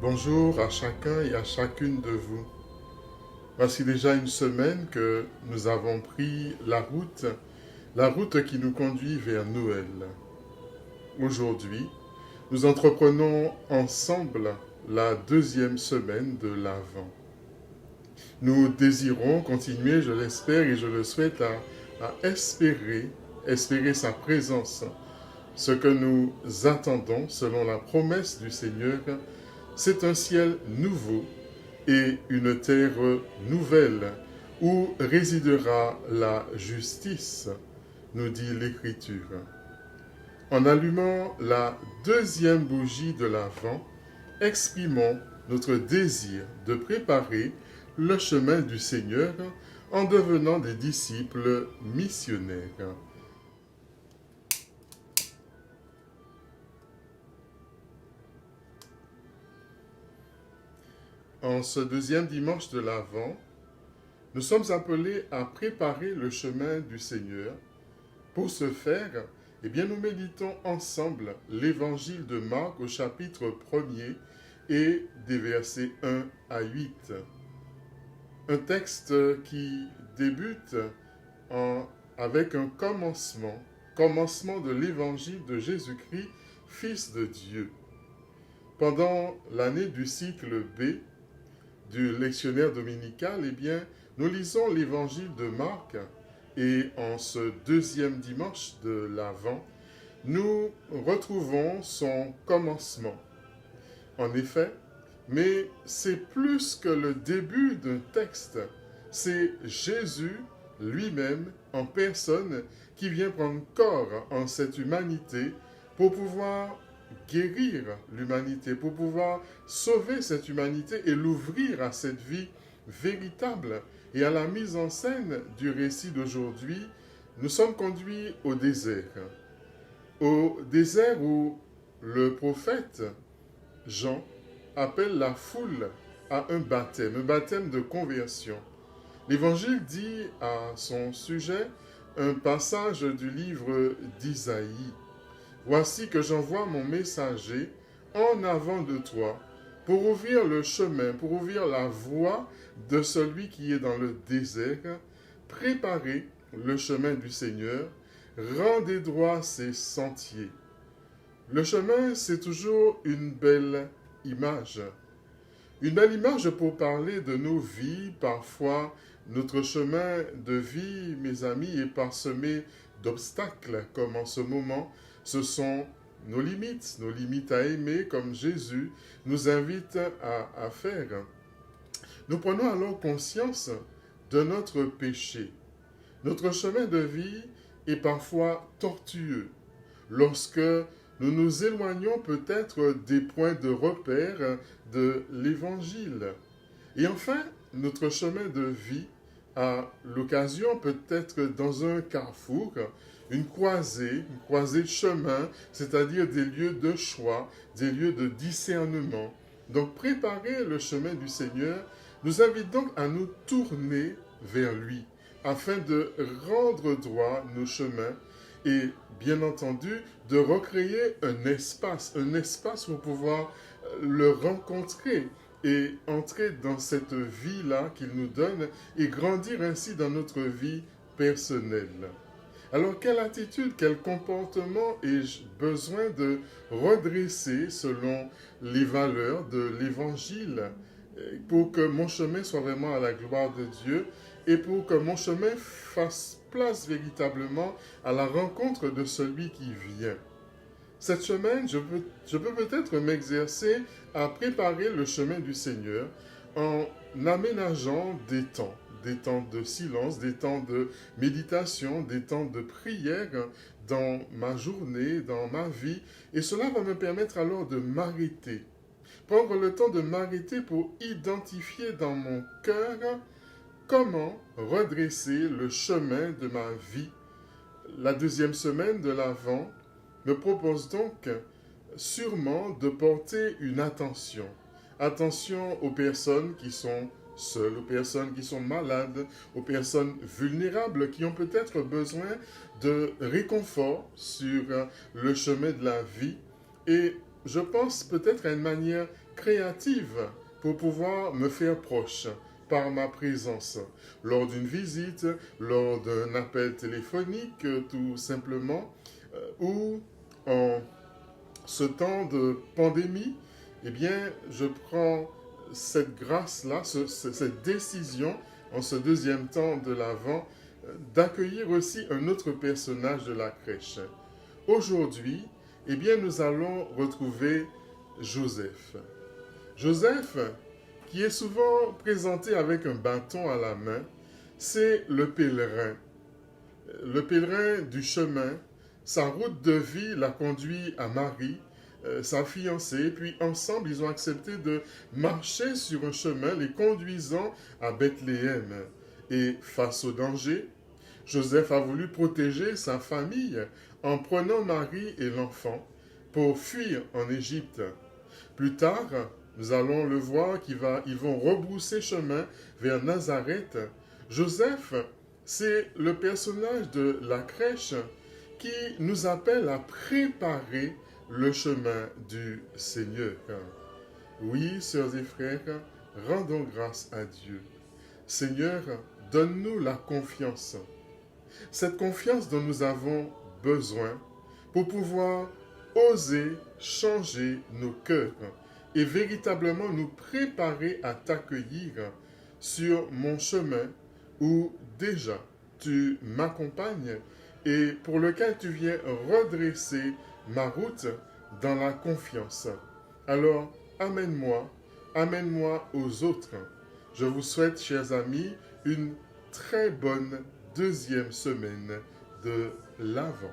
Bonjour à chacun et à chacune de vous. Voici déjà une semaine que nous avons pris la route qui nous conduit vers Noël. Aujourd'hui, nous entreprenons ensemble la deuxième semaine de l'Avent. Nous désirons continuer, je l'espère et je le souhaite, à espérer sa présence. Ce que nous attendons, selon la promesse du Seigneur, c'est un ciel nouveau et une terre nouvelle où résidera la justice, nous dit l'Écriture. En allumant la deuxième bougie de l'Avent, exprimons notre désir de préparer le chemin du Seigneur en devenant des disciples missionnaires. En ce deuxième dimanche de l'Avent, nous sommes appelés à préparer le chemin du Seigneur. Pour ce faire, nous méditons ensemble l'évangile de Marc au chapitre 1er et des versets 1 à 8. Un texte qui débute avec un commencement de l'évangile de Jésus-Christ, Fils de Dieu. Pendant l'année du cycle B du lectionnaire dominical, nous lisons l'évangile de Marc et en ce deuxième dimanche de l'Avent, nous retrouvons son commencement. En effet, mais c'est plus que le début d'un texte, c'est Jésus lui-même en personne qui vient prendre corps en cette humanité pour pouvoir guérir l'humanité, pour pouvoir sauver cette humanité et l'ouvrir à cette vie véritable. Et à la mise en scène du récit d'aujourd'hui, nous sommes conduits au désert. Au désert où le prophète Jean appelle la foule à un baptême de conversion. L'Évangile dit à son sujet un passage du livre d'Isaïe. Voici que j'envoie mon messager en avant de toi pour ouvrir le chemin, pour ouvrir la voie de celui qui est dans le désert. Préparez le chemin du Seigneur, rendez droit ses sentiers. Le chemin, c'est toujours une belle image. Une belle image pour parler de nos vies. Parfois, notre chemin de vie, mes amis, est parsemé d'obstacles, comme en ce moment, ce sont nos limites à aimer, comme Jésus nous invite à faire. Nous prenons alors conscience de notre péché. Notre chemin de vie est parfois tortueux lorsque nous nous éloignons peut-être des points de repère de l'Évangile. Et enfin, notre chemin de vie a l'occasion peut-être dans un carrefour, une croisée de chemin, c'est-à-dire des lieux de choix, des lieux de discernement. Donc préparer le chemin du Seigneur nous invite donc à nous tourner vers lui, afin de rendre droit nos chemins et, bien entendu, de recréer un espace pour pouvoir le rencontrer et entrer dans cette vie-là qu'il nous donne et grandir ainsi dans notre vie personnelle. Alors, quelle attitude, quel comportement ai-je besoin de redresser selon les valeurs de l'Évangile pour que mon chemin soit vraiment à la gloire de Dieu et pour que mon chemin fasse place véritablement à la rencontre de celui qui vient? Cette semaine, je peux peut-être m'exercer à préparer le chemin du Seigneur en aménageant des temps de silence, des temps de méditation, des temps de prière dans ma journée, dans ma vie. Et cela va me permettre alors de m'arrêter. Prendre le temps de m'arrêter pour identifier dans mon cœur comment redresser le chemin de ma vie. La deuxième semaine de l'Avent me propose donc sûrement de porter une attention. Attention aux personnes qui sont seules, aux personnes qui sont malades, aux personnes vulnérables qui ont peut-être besoin de réconfort sur le chemin de la vie. Et je pense peut-être à une manière créative pour pouvoir me faire proche par ma présence, lors d'une visite, lors d'un appel téléphonique, tout simplement, ou en ce temps de pandémie, eh bien, je prends cette grâce-là, cette décision, en ce deuxième temps de l'Avent, d'accueillir aussi un autre personnage de la crèche. Aujourd'hui, eh bien, nous allons retrouver Joseph. Joseph, qui est souvent présenté avec un bâton à la main, c'est le pèlerin. Le pèlerin du chemin, sa route de vie l'a conduit à Marie, sa fiancée, puis ensemble ils ont accepté de marcher sur un chemin les conduisant à Bethléem. Et face au danger, Joseph a voulu protéger sa famille en prenant Marie et l'enfant pour fuir en Égypte. Plus tard, nous allons le voir ils vont rebrousser chemin vers Nazareth. Joseph, c'est le personnage de la crèche qui nous appelle à préparer le chemin du Seigneur. Oui, sœurs et frères, rendons grâce à Dieu. Seigneur, donne-nous la confiance. Cette confiance dont nous avons besoin pour pouvoir oser changer nos cœurs et véritablement nous préparer à t'accueillir sur mon chemin où déjà tu m'accompagnes et pour lequel tu viens redresser ma route dans la confiance. Alors, amène-moi aux autres. Je vous souhaite, chers amis, une très bonne deuxième semaine de l'Avent.